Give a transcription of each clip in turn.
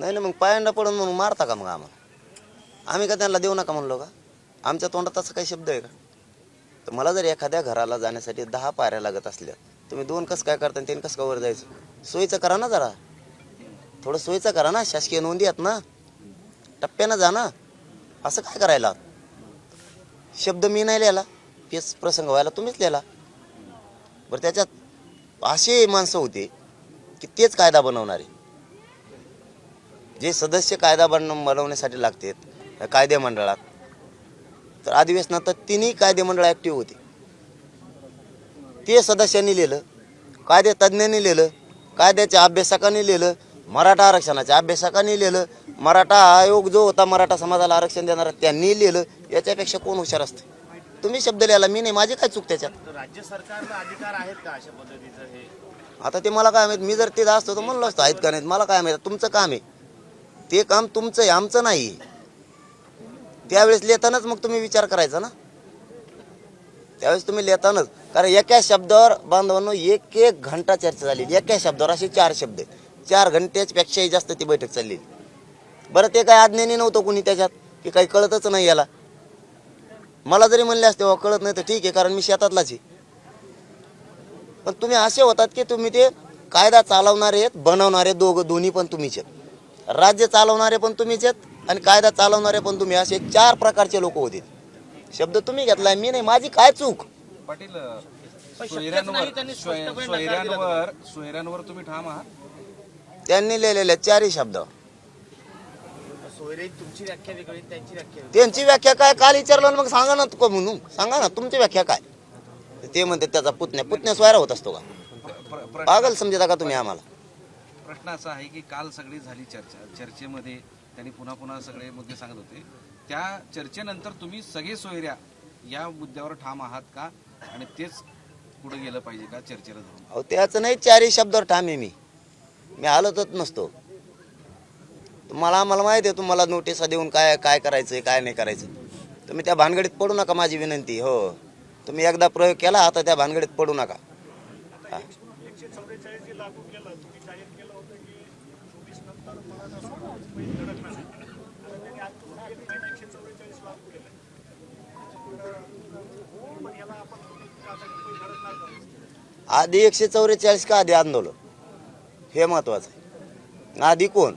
नाही ना, मग पायांना पडून म्हणून मारता का मग आम्हाला? आम्ही का त्यांना देऊ नका म्हणलो का? आमच्या तोंडात असं काही शब्द आहे का? तर मला जर एखाद्या घराला जाण्यासाठी 10 पायऱ्या लागत असल्या, तुम्ही 2 कसं काय करता आणि 3 कसं काय वर जायचं? सोयीचं करा ना जरा, थोडं सोयीचं करा ना. शासकीय नोंदी आहेत ना, टप्प्यानं जा ना. असं काय करायला? शब्द मी नाही लिहिला, तेच प्रसंग व्हायला तुम्हीच लिहिला. बरं, त्याच्यात असे माणसं होते की तेच कायदा बनवणारे, जे सदस्य कायदा बनवण्यासाठी लागतात कायदे मंडळात. तर अधिवेशनात तर तिन्ही कायदे मंडळ ॲक्टिव्ह होते. ते सदस्यांनी लिहिलं, कायदे तज्ज्ञांनी लिहिलं, कायद्याच्या अभ्यासकांनी लिहिलं, मराठा आरक्षणाच्या अभ्यासकांनी लिहिलं, मराठा आयोग जो होता मराठा समाजाला आरक्षण देणारा त्यांनी लिहिलं. याच्यापेक्षा कोण हुशार असतं? तुम्ही शब्द लिहायला, मी नाही. माझी काय चूक त्याच्यात? राज्य सरकारला अधिकार आहेत का अशा पद्धतीचं हे? आता ते मला काय माहित, मी जर ते असतो तर म्हणलं असतं आहेत का नाहीत, मला काय माहित. तुमचं काम आहे ते, काम तुमचं आहे, आमचं नाही. त्यावेळेस लिहितानाच मग तुम्ही विचार करायचा ना, त्यावेळेस तुम्ही लिहितानाच. कारण एका शब्दावर बांधवांनो 1 घंटा चर्चा झाली. एका शब्दावर असे 4 शब्द, 4 घंट्यापेक्षाही जास्त ती बैठक चालली. बरं, ते काय अज्ञानी नव्हतं कुणी त्याच्यात, की काही कळतच नाही याला. मला जरी म्हणले असते बाबा कळत नाही तर ठीक आहे, कारण मी शेतातलाच आहे. पण तुम्ही असे होतात की तुम्ही ते कायदा चालवणारे आहेत, बनवणारे दोन्ही पण तुम्हीच आहेत. राज्य चालवणारे पण तुम्हीच आहेत आणि कायदा चालवणारे पण तुम्ही. असे 4 प्रकारचे लोक होते. शब्द तुम्ही घेतलाय, मी नाही. माझी काय चूक? पाटील, सोयऱ्यांवर सोयऱ्यांवर तुम्ही ठाम आहात? त्यांनी लिहिलेल्या 4ही शब्द. सोयरे तुमची व्याख्या वेगळी, त्यांची व्याख्या वेगळी. त्यांची व्याख्या काय? काल विचारलं मग सांगा ना, तू म्हणून सांगा ना तुमची व्याख्या काय? ते म्हणते त्याचा पुतण्या सोयरा होत असतो का? पागल समजता का तुम्ही आम्हाला? प्रश्न असा आहे की काल सगळी झाली चर्चेमध्ये त्यांनी पुन्हा सगळे मुद्दे सांगत होते. त्या चर्चेनंतर तुम्ही सगळे सोयऱ्या या मुद्द्यावर ठाम आहात का? आणि तेच पुढे गेलं पाहिजे का चर्चेला धरून? अहो, त्याचं नाही. 4ही शब्दावर ठाम आहे मी हलतच नसतो. आम्हाला माहिती आहे तुम्हाला नोटिसा देऊन काय काय करायचं काय नाही करायचं. तुम्ही त्या भानगडीत पडू नका, माझी विनंती. हो, तुम्ही एकदा प्रयोग केला, आता त्या भानगडीत पडू नका. हा. आधी 144 का आधी आंदोलन, हे महत्वाचं आहे. आधी कोण?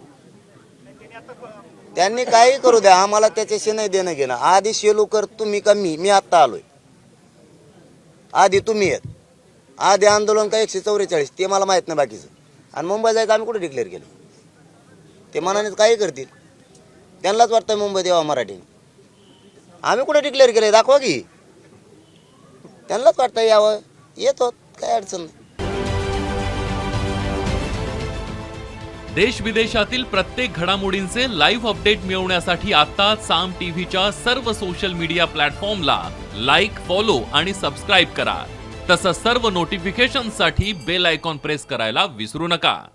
त्यांनी काही करू द्या, आम्हाला त्याच्याशी नाही देणं घेणं. आधी शेलूकर तुम्ही का मी आत्ता आलोय. आधी तुम्ही आहेत. आधी आंदोलन का 144 ते मला माहित नाही बाकीचं. आणि मुंबई जायचं आम्ही कुठे डिक्लेअर केलं? ते मनानेच काही करतील, त्यांनाच वाटतं मुंबईत यावं मराठीने. आम्ही कुठे डिक्लेअर केलंय? दाखवा की. त्यांनाच वाटतं यावं, येतो, काय अडचण नाही. देश विदेशातील प्रत्येक घडामोडींचे लाईव्ह अपडेट मिळवण्यासाठी आता साम टीव्हीच्या सर्व सोशल मीडिया प्लॅटफॉर्मला लाईक, फॉलो आणि सबस्क्राईब करा. तसंच सर्व नोटिफिकेशनसाठी बेल आयकॉन प्रेस करायला विसरू नका.